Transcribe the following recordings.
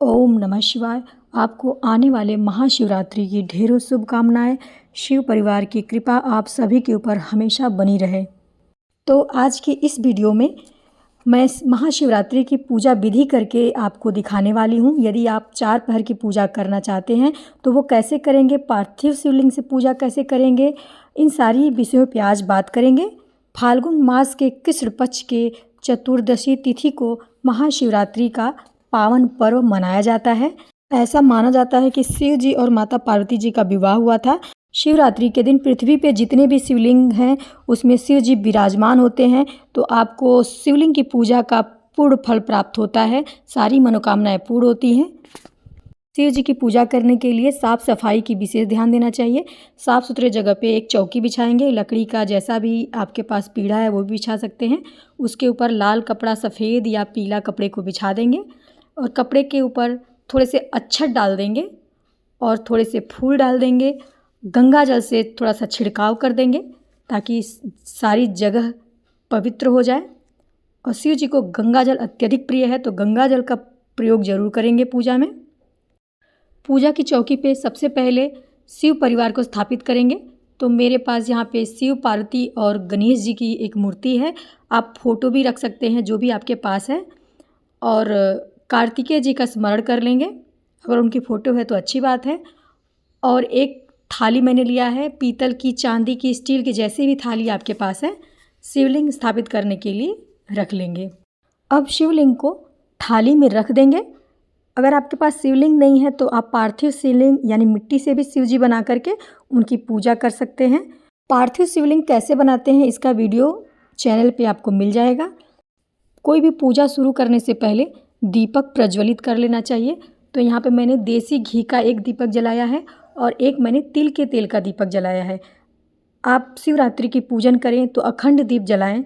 ओम नमः शिवाय। आपको आने वाले महाशिवरात्रि की ढेरों शुभकामनाएं। शिव परिवार की कृपा आप सभी के ऊपर हमेशा बनी रहे। तो आज की इस वीडियो में मैं महाशिवरात्रि की पूजा विधि करके आपको दिखाने वाली हूँ। यदि आप 4 पहर की पूजा करना चाहते हैं तो वो कैसे करेंगे, पार्थिव शिवलिंग से पूजा कैसे करेंगे, इन सारी विषयों पे आज बात करेंगे। फाल्गुन मास के कृष्ण पक्ष के चतुर्दशी तिथि को महाशिवरात्रि का पावन पर्व मनाया जाता है। ऐसा माना जाता है कि शिव जी और माता पार्वती जी का विवाह हुआ था। शिवरात्रि के दिन पृथ्वी पे जितने भी शिवलिंग हैं उसमें शिव जी विराजमान होते हैं। तो आपको शिवलिंग की पूजा का पूर्ण फल प्राप्त होता है, सारी मनोकामनाएं पूर्ण होती हैं। शिव जी की पूजा करने के लिए साफ़ सफाई की विशेष ध्यान देना चाहिए। साफ़ सुथरे जगह पे एक चौकी बिछाएंगे, लकड़ी का जैसा भी आपके पास पीढ़ा है वो भी बिछा सकते हैं। उसके ऊपर लाल कपड़ा, सफ़ेद या पीला कपड़े को बिछा देंगे और कपड़े के ऊपर थोड़े से अक्षत डाल देंगे और थोड़े से फूल डाल देंगे। गंगा जल से थोड़ा सा छिड़काव कर देंगे ताकि सारी जगह पवित्र हो जाए। और शिव जी को गंगा जल अत्यधिक प्रिय है तो गंगा जल का प्रयोग जरूर करेंगे पूजा में। पूजा की चौकी पे सबसे पहले शिव परिवार को स्थापित करेंगे। तो मेरे पास यहाँ पे शिव, पार्वती और गणेश जी की एक मूर्ति है। आप फोटो भी रख सकते हैं जो भी आपके पास है। और कार्तिकेय जी का स्मरण कर लेंगे, अगर उनकी फ़ोटो है तो अच्छी बात है। और एक थाली मैंने लिया है, पीतल की, चांदी की, स्टील की, जैसी भी थाली आपके पास है, शिवलिंग स्थापित करने के लिए रख लेंगे। अब शिवलिंग को थाली में रख देंगे। अगर आपके पास शिवलिंग नहीं है तो आप पार्थिव शिवलिंग यानी मिट्टी से भी शिव जी बना करके उनकी पूजा कर सकते हैं। पार्थिव शिवलिंग कैसे बनाते हैं इसका वीडियो चैनल पे आपको मिल जाएगा। कोई भी पूजा शुरू करने से पहले दीपक प्रज्वलित कर लेना चाहिए। तो यहाँ पे मैंने देसी घी का एक दीपक जलाया है और एक मैंने तिल के तेल का दीपक जलाया है। आप शिवरात्रि की पूजन करें तो अखंड दीप जलाएं।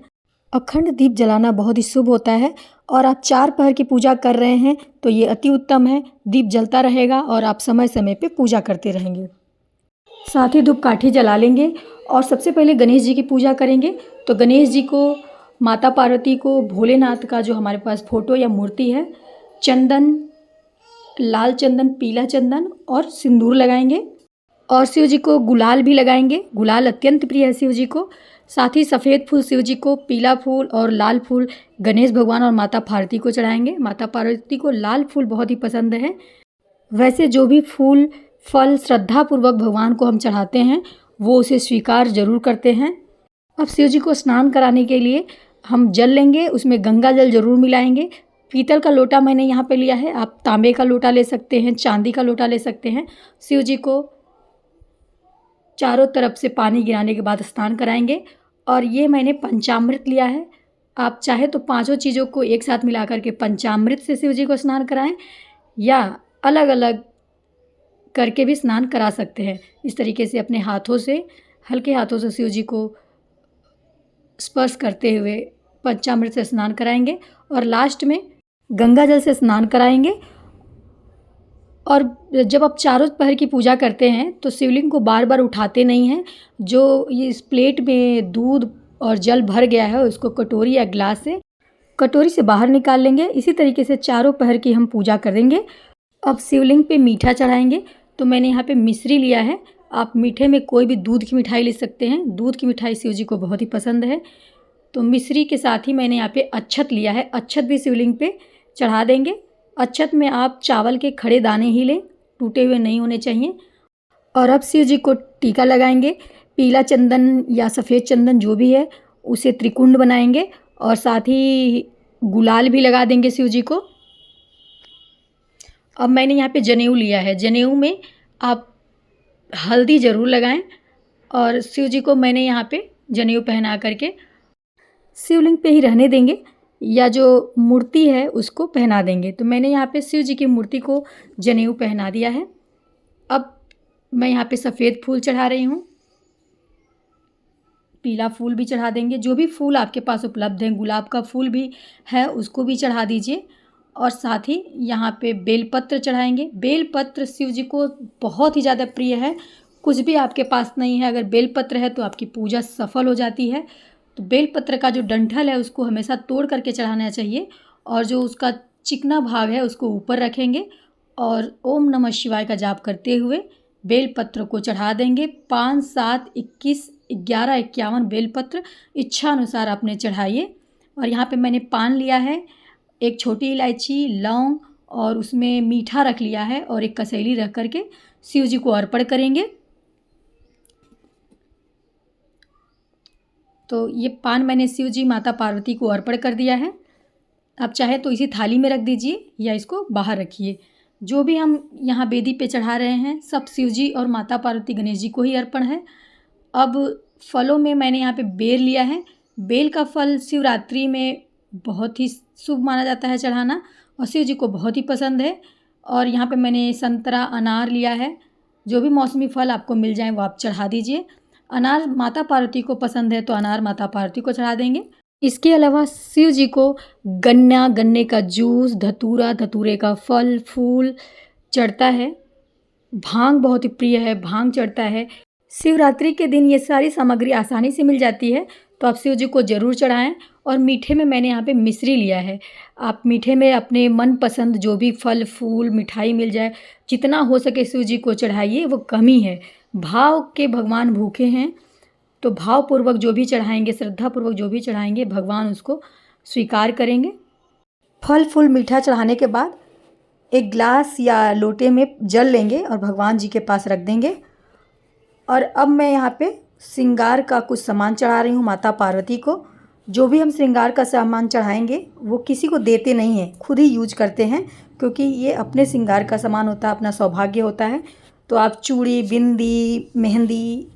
अखंड दीप जलाना बहुत ही शुभ होता है। और आप 4 पहर की पूजा कर रहे हैं तो ये अति उत्तम है। दीप जलता रहेगा और आप समय समय पे पूजा करते रहेंगे। साथ ही धूपकाठी जला लेंगे और सबसे पहले गणेश जी की पूजा करेंगे। तो गणेश जी को, माता पार्वती को, भोलेनाथ का जो हमारे पास फ़ोटो या मूर्ति है, चंदन, लाल चंदन, पीला चंदन और सिंदूर लगाएंगे। और शिव जी को गुलाल भी लगाएंगे। गुलाल अत्यंत प्रिय है शिव जी को। साथ ही सफ़ेद फूल शिव जी को, पीला फूल और लाल फूल गणेश भगवान और माता पार्वती को चढ़ाएंगे। माता पार्वती को लाल फूल बहुत ही पसंद है। वैसे जो भी फूल फल श्रद्धापूर्वक भगवान को हम चढ़ाते हैं वो उसे स्वीकार ज़रूर करते हैं। अब शिव जी को स्नान कराने के लिए हम जल लेंगे, उसमें गंगा जल ज़रूर मिलाएंगे। पीतल का लोटा मैंने यहाँ पे लिया है, आप तांबे का लोटा ले सकते हैं, चांदी का लोटा ले सकते हैं। शिव जी को चारों तरफ से पानी गिराने के बाद स्नान कराएंगे। और ये मैंने पंचामृत लिया है। आप चाहे तो पांचों चीज़ों को एक साथ मिला करके पंचामृत से शिव जी को स्नान कराएं या अलग अलग करके भी स्नान करा सकते हैं। इस तरीके से अपने हाथों से, हल्के हाथों से शिव जी को स्पर्श करते हुए पंचामृत से स्नान कराएंगे और लास्ट में गंगा जल से स्नान कराएंगे। और जब आप चारों पहर की पूजा करते हैं तो शिवलिंग को बार बार उठाते नहीं हैं। जो ये इस प्लेट में दूध और जल भर गया है उसको कटोरी या गिलास से, कटोरी से बाहर निकाल लेंगे। इसी तरीके से चारों पहर की हम पूजा करेंगे। अब शिवलिंग पे मीठा चढ़ाएंगे। तो मैंने यहाँ पे मिश्री लिया है। आप मीठे में कोई भी दूध की मिठाई ले सकते हैं। दूध की मिठाई शिव जी को बहुत ही पसंद है। तो मिश्री के साथ ही मैंने यहाँ पे अक्षत लिया है। अक्षत भी शिवलिंग पे चढ़ा देंगे। अक्षत में आप चावल के खड़े दाने ही लें, टूटे हुए नहीं होने चाहिए। और अब शिव जी को टीका लगाएंगे। पीला चंदन या सफ़ेद चंदन जो भी है उसे त्रिकुंड बनाएंगे और साथ ही गुलाल भी लगा देंगे शिव जी को। अब मैंने यहाँ पे जनेऊ लिया है। जनेऊ में आप हल्दी ज़रूर लगाएं और शिव जी को मैंने यहाँ पे जनेऊ पहना करके शिवलिंग पे ही रहने देंगे या जो मूर्ति है उसको पहना देंगे। तो मैंने यहाँ पे शिव जी की मूर्ति को जनेऊ पहना दिया है। अब मैं यहाँ पे सफ़ेद फूल चढ़ा रही हूँ, पीला फूल भी चढ़ा देंगे। जो भी फूल आपके पास उपलब्ध हैं, गुलाब का फूल भी है उसको भी चढ़ा दीजिए। और साथ ही यहाँ पे बेलपत्र चढ़ाएंगे। बेलपत्र शिव जी को बहुत ही ज़्यादा प्रिय है। कुछ भी आपके पास नहीं है, अगर बेलपत्र है तो आपकी पूजा सफल हो जाती है। तो बेलपत्र का जो डंठल है उसको हमेशा तोड़ करके चढ़ाना चाहिए और जो उसका चिकना भाग है उसको ऊपर रखेंगे और ओम नमः शिवाय का जाप करते हुए बेलपत्र को चढ़ा देंगे। 5, 7, 21, 11, 51 बेलपत्र इच्छा अनुसार आपने चढ़ाइए। और यहाँ पे मैंने पान लिया है, एक छोटी इलायची, लौंग और उसमें मीठा रख लिया है और एक कसैली रख करके शिव जी को अर्पण करेंगे। तो ये पान मैंने शिव जी माता पार्वती को अर्पण कर दिया है। आप चाहे तो इसी थाली में रख दीजिए या इसको बाहर रखिए। जो भी हम यहाँ बेदी पे चढ़ा रहे हैं सब शिव जी और माता पार्वती गणेश जी को ही अर्पण है। अब फलों में मैंने यहाँ पे बेल लिया है। बेल का फल शिवरात्रि में बहुत ही शुभ माना जाता है चढ़ाना और शिव जी को बहुत ही पसंद है। और यहाँ पे मैंने संतरा, अनार लिया है। जो भी मौसमी फल आपको मिल जाए वो आप चढ़ा दीजिए। अनार माता पार्वती को पसंद है तो अनार माता पार्वती को चढ़ा देंगे। इसके अलावा शिव जी को गन्ना, गन्ने का जूस, धतूरा, धतूरे का फल फूल चढ़ता है। भांग बहुत ही प्रिय है, भांग चढ़ता है। शिवरात्रि के दिन ये सारी सामग्री आसानी से मिल जाती है तो आप शिव जी को ज़रूर चढ़ाएं। और मीठे में मैंने यहाँ पे मिश्री लिया है। आप मीठे में अपने मनपसंद जो भी फल फूल मिठाई मिल जाए जितना हो सके शिव जी को चढ़ाइए, वो कम ही है। भाव के भगवान भूखे हैं तो भावपूर्वक जो भी चढ़ाएंगे, श्रद्धापूर्वक जो भी चढ़ाएंगे भगवान उसको स्वीकार करेंगे। फल फूल मीठा चढ़ाने के बाद एक ग्लास या लोटे में जल लेंगे और भगवान जी के पास रख देंगे। और अब मैं यहाँ पे श्रृंगार का कुछ सामान चढ़ा रही हूँ माता पार्वती को। जो भी हम श्रृंगार का सामान चढ़ाएंगे वो किसी को देते नहीं हैं, खुद ही यूज करते हैं, क्योंकि ये अपने श्रृंगार का सामान होता है, अपना सौभाग्य होता है। तो आप चूड़ी, बिंदी, मेहंदी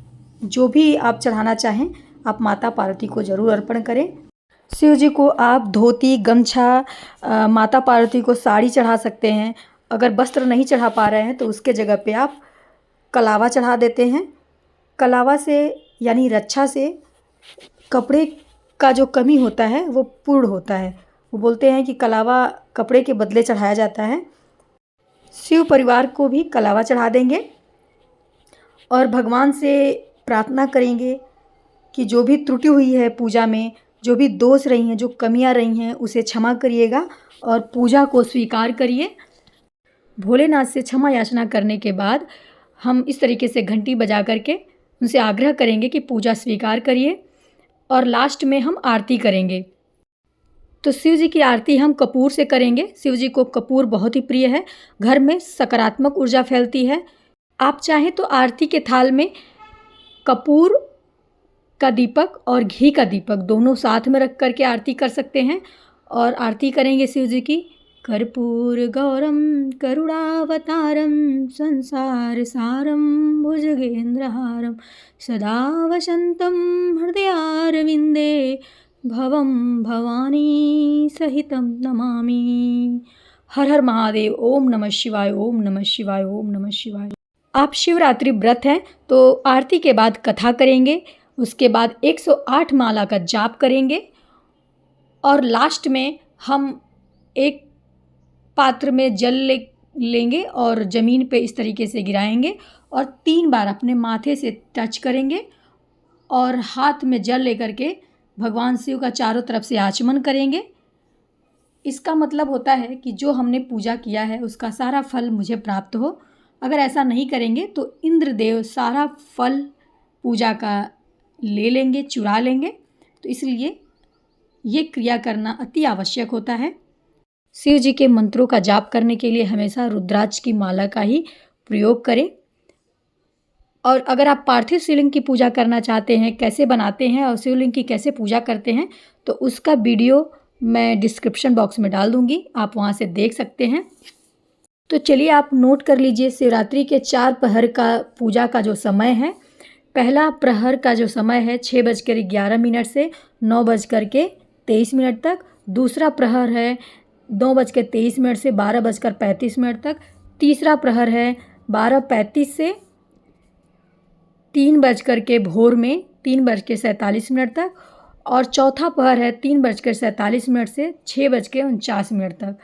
जो भी आप चढ़ाना चाहें आप माता पार्वती को ज़रूर अर्पण करें। शिव जी को आप धोती, गमछा, माता पार्वती को साड़ी चढ़ा सकते हैं। अगर वस्त्र नहीं चढ़ा पा रहे हैं तो उसके जगह पे आप कलावा चढ़ा देते हैं। कलावा से यानी रक्षा से कपड़े का जो कमी होता है वो पूर्ण होता है। वो बोलते हैं कि कलावा कपड़े के बदले चढ़ाया जाता है। शिव परिवार को भी कलावा चढ़ा देंगे और भगवान से प्रार्थना करेंगे कि जो भी त्रुटि हुई है पूजा में, जो भी दोष रही हैं, जो कमियां रही हैं उसे क्षमा करिएगा और पूजा को स्वीकार करिए। भोलेनाथ से क्षमा याचना करने के बाद हम इस तरीके से घंटी बजा करके उनसे आग्रह करेंगे कि पूजा स्वीकार करिए। और लास्ट में हम आरती करेंगे। तो शिव जी की आरती हम कपूर से करेंगे। शिव जी को कपूर बहुत ही प्रिय है, घर में सकारात्मक ऊर्जा फैलती है। आप चाहें तो आरती के थाल में कपूर का दीपक और घी का दीपक दोनों साथ में रख करके आरती कर सकते हैं। और आरती करेंगे शिव जी की। कर्पूर गौरम करुणावतारम संसार सारम भुजगेंद्रहारम सदा वसंतम हृदयारविंदे भवम भवानी सहितम नमामि। हर हर महादेव। ओम नमः शिवाय, ओम नमः शिवाय, ओम नमः शिवाय। आप शिवरात्रि व्रत हैं तो आरती के बाद कथा करेंगे, उसके बाद 108 माला का जाप करेंगे और लास्ट में हम एक पात्र में जल लेंगे और ज़मीन पे इस तरीके से गिराएंगे और 3 बार अपने माथे से टच करेंगे और हाथ में जल लेकर के भगवान शिव का चारों तरफ से आचमन करेंगे। इसका मतलब होता है कि जो हमने पूजा किया है उसका सारा फल मुझे प्राप्त हो। अगर ऐसा नहीं करेंगे तो इंद्रदेव सारा फल पूजा का ले लेंगे, चुरा लेंगे। तो इसलिए ये क्रिया करना अति आवश्यक होता है। शिव जी के मंत्रों का जाप करने के लिए हमेशा रुद्राक्ष की माला का ही प्रयोग करें। और अगर आप पार्थिव शिवलिंग की पूजा करना चाहते हैं, कैसे बनाते हैं और शिवलिंग की कैसे पूजा करते हैं, तो उसका वीडियो मैं डिस्क्रिप्शन बॉक्स में डाल दूँगी, आप वहाँ से देख सकते हैं। तो चलिए आप नोट कर लीजिए शिवरात्रि के 4 प्रहर का पूजा का जो समय है। पहला प्रहर का जो समय है 6:11 से 9:23 तक। दूसरा प्रहर है 9:23 से 12:35 तक। तीसरा प्रहर है 12:35 से 3 में 3:47 तक। और चौथा प्रहर है 3:47 से 6:49 तक।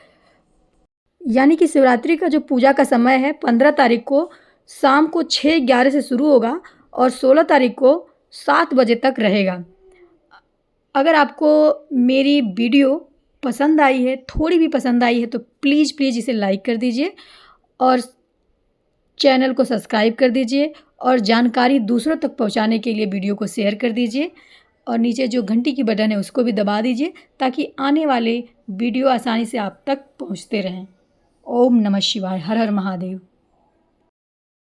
यानी कि शिवरात्रि का जो पूजा का समय है 15 तारीख को शाम को 6:11 से शुरू होगा और 16 तारीख को 7 बजे तक रहेगा। अगर आपको मेरी वीडियो पसंद आई है, थोड़ी भी पसंद आई है तो प्लीज़ प्लीज़ इसे लाइक कर दीजिए और चैनल को सब्सक्राइब कर दीजिए और जानकारी दूसरों तक पहुंचाने के लिए वीडियो को शेयर कर दीजिए और नीचे जो घंटी की बटन है उसको भी दबा दीजिए ताकि आने वाले वीडियो आसानी से आप तक पहुंचते रहें। ओम नमः शिवाय। हर हर महादेव।